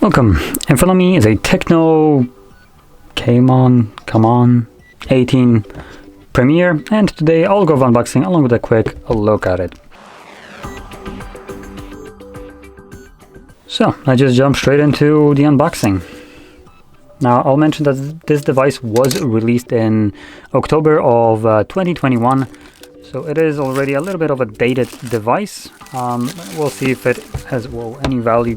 Welcome. In front of me is a Tecno Camon 18 Premier, and today I'll go over unboxing along with a quick look at it. So I just jump straight into the unboxing. Now I'll mention that this device was released in October of 2021, so it is already a little bit of a dated device. We'll see if it has any value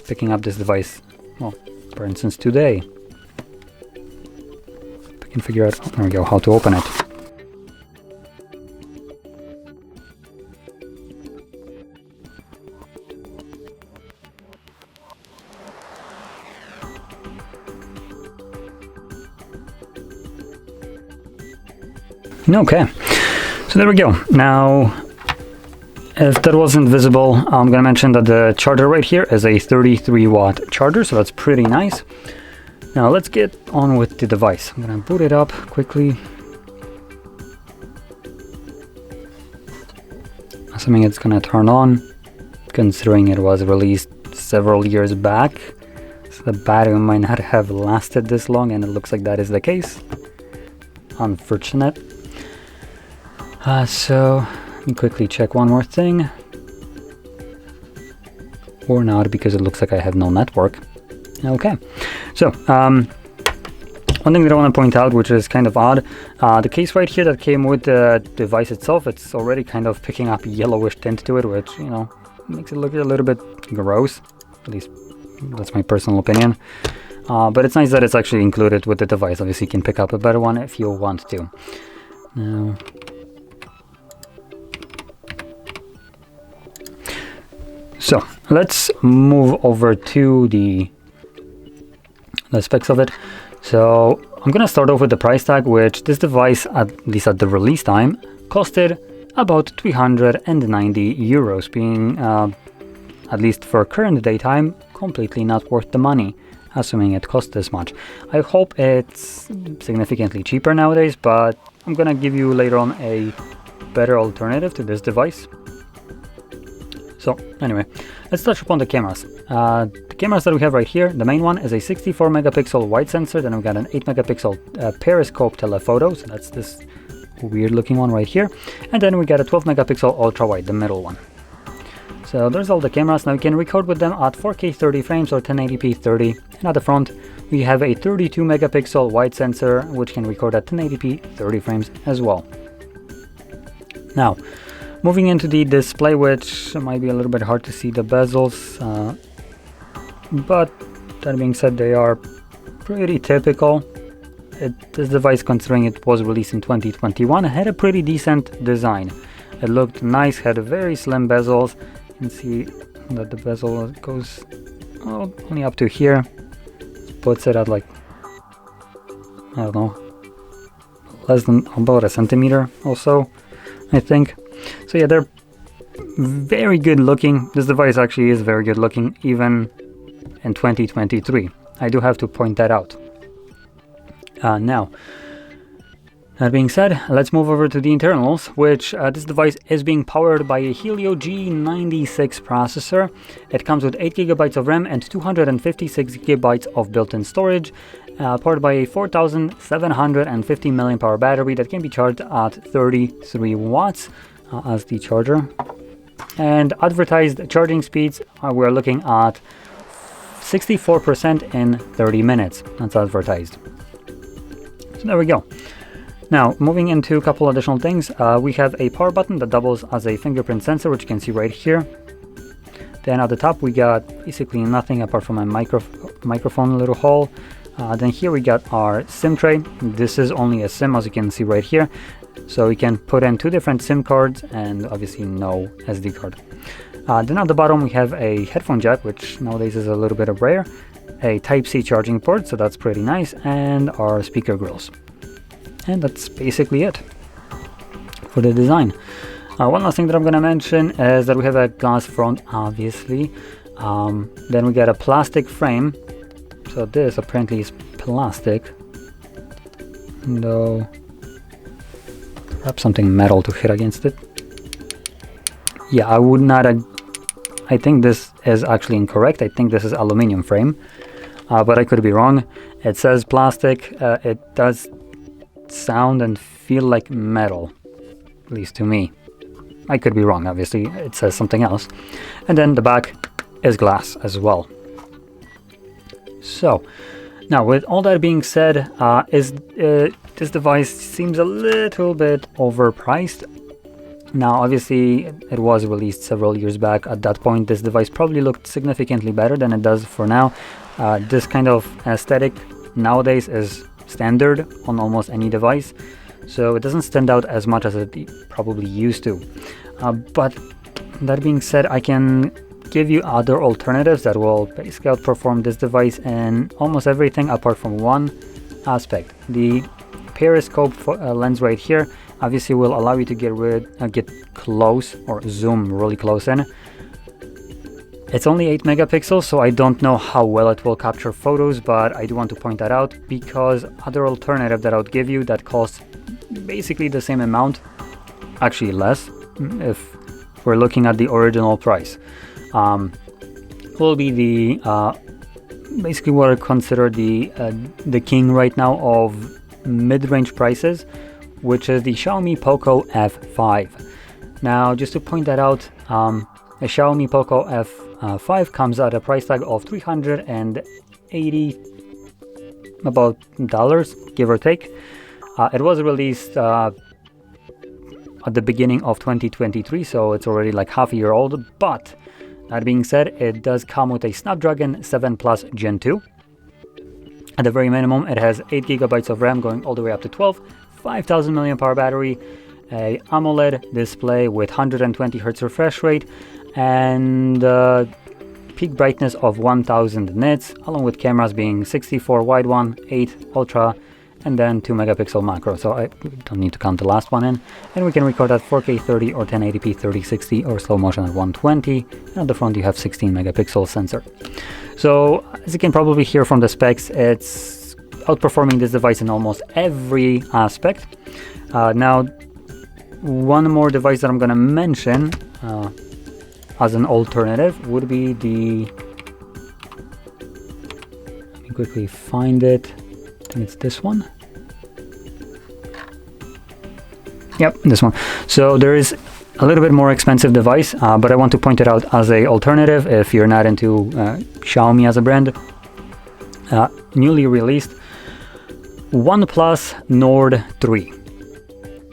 picking up this device, well, for instance today. If I can figure out, there we go, how to open it. Okay, so there we go. Now, if that wasn't visible, I'm gonna mention that the charger right here is a 33 watt charger, so that's pretty nice. Now let's get on with the device. I'm gonna boot it up quickly. Assuming it's gonna turn on, considering it was released several years back, so the battery might not have lasted this long, and it looks like that is the case. Unfortunate. So let me quickly check one more thing, or not, because it looks like I have no network. Okay, so one thing that I want to point out, which is kind of odd, the case right here that came with the device itself, it's already kind of picking up yellowish tint to it, which, you know, makes it look a little bit gross. At least that's my personal opinion. But it's nice that it's actually included with the device. Obviously you can pick up a better one if you want to. Now, so let's move over to the specs of it. So I'm gonna start off with the price tag, which this device, at least at the release time, costed about 390 euros, being at least for current day time completely not worth the money, assuming it costs this much. I hope it's significantly cheaper nowadays, but I'm gonna give you later on a better alternative to this device. So anyway, let's touch upon the cameras. The cameras that we have right here, the main one is a 64 megapixel wide sensor, then we got an 8 megapixel periscope telephoto, so that's this weird looking one right here, and then we got a 12 megapixel ultra wide, the middle one. So there's all the cameras. Now we can record with them at 4K 30 frames or 1080p 30, and at the front we have a 32 megapixel wide sensor which can record at 1080p 30 frames as well. Now, moving into the display, which might be a little bit hard to see the bezels, but that being said, they are pretty typical. This device, considering it was released in 2021, had a pretty decent design. It looked nice, had a very slim bezels. You can see that the bezel goes only up to here. Puts it at like, I don't know, less than about a centimeter or so, I think. So yeah, they're very good looking. This device actually is very good looking, even in 2023. I do have to point that out. Now, that being said, let's move over to the internals, which this device is being powered by a Helio G96 processor. It comes with 8 GB of RAM and 256 GB of built-in storage, powered by a 4750 mAh battery that can be charged at 33 watts as the charger. And advertised charging speeds, we're looking at 64% in 30 minutes. That's advertised. So there we go. Now, moving into a couple additional things, we have a power button that doubles as a fingerprint sensor, which you can see right here. Then at the top we got basically nothing apart from a microphone little hole. Then here we got our SIM tray. This is only a SIM, as you can see right here. So we can put in 2 different SIM cards and obviously no SD card. Then at the bottom we have a headphone jack, which nowadays is a little bit rare, a Type-C charging port, so that's pretty nice, and our speaker grills. And that's basically it for the design. One last thing that I'm going to mention is that we have a glass front, obviously. Then we got a plastic frame. So this apparently is plastic. Though, perhaps something metal to hit against it. Yeah, I would not. I think this is actually incorrect. I think this is aluminum frame, but I could be wrong. It says plastic. It does sound and feel like metal, at least to me. I could be wrong, obviously. It says something else. And then the back is glass as well. So now, with all that being said, this device seems a little bit overpriced. Now, obviously, it was released several years back. At that point, this device probably looked significantly better than it does for now. This kind of aesthetic nowadays is standard on almost any device, so it doesn't stand out as much as it probably used to. But that being said, I can give you other alternatives that will basically outperform this device in almost everything apart from one aspect. The periscope lens right here obviously will allow you to get close or zoom really close in. It's only 8 megapixels, so I don't know how well it will capture photos, but I do want to point that out because other alternative that I would give you that costs basically the same amount, actually less if we're looking at the original price, will be the basically what I consider the king right now of mid-range prices, which is the Xiaomi Poco F5. Now, just to point that out, the Xiaomi Poco F5 comes at a price tag of $380 about dollars, give or take. It was released at the beginning of 2023, so it's already like half a year old. But that being said, it does come with a Snapdragon 7 Plus Gen 2. At the very minimum, it has 8 gigabytes of RAM going all the way up to 12, 5000 mAh battery, a AMOLED display with 120 Hz refresh rate, and peak brightness of 1000 nits, along with cameras being 64 wide one, 8 ultra, and then 2 megapixel macro, so I don't need to count the last one in. And we can record at 4K 30 or 1080p 3060 or slow motion at 120. And at the front you have 16 megapixel sensor. So as you can probably hear from the specs, it's outperforming this device in almost every aspect. Now, one more device that I'm going to mention as an alternative would be the, let me quickly find it. I think it's this one. Yep, this one. So there is a little bit more expensive device, but I want to point it out as a alternative if you're not into Xiaomi as a brand. Newly released OnePlus Nord 3.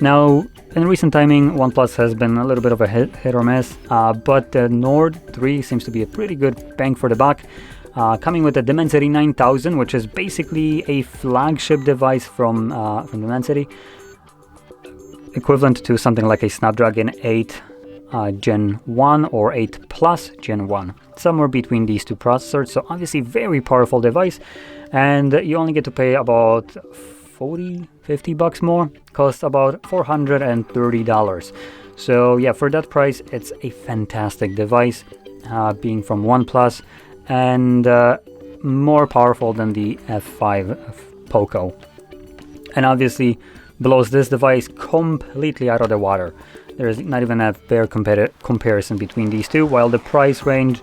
Now, in recent timing, OnePlus has been a little bit of a hit or miss, but the Nord 3 seems to be a pretty good bang for the buck. Coming with the Dimensity 9000, which is basically a flagship device from Dimensity, equivalent to something like a Snapdragon 8 Gen 1 or 8 Plus Gen 1, somewhere between these two processors. So obviously very powerful device, and you only get to pay about $50 more, costs about $430. So yeah, for that price, it's a fantastic device, being from OnePlus, and more powerful than the F5 Poco, and obviously blows this device completely out of the water. There is not even a fair comparison between these two, while the price range,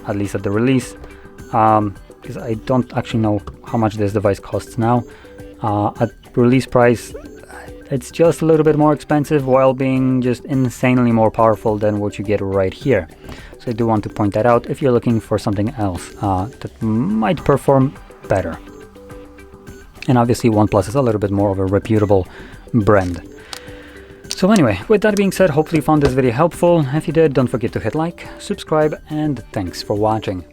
at least at the release, because I don't actually know how much this device costs now, at release price it's just a little bit more expensive while being just insanely more powerful than what you get right here. So I do want to point that out if you're looking for something else that might perform better. And obviously OnePlus is a little bit more of a reputable brand. So anyway, with that being said, hopefully you found this video helpful. If you did, don't forget to hit like, subscribe, and thanks for watching.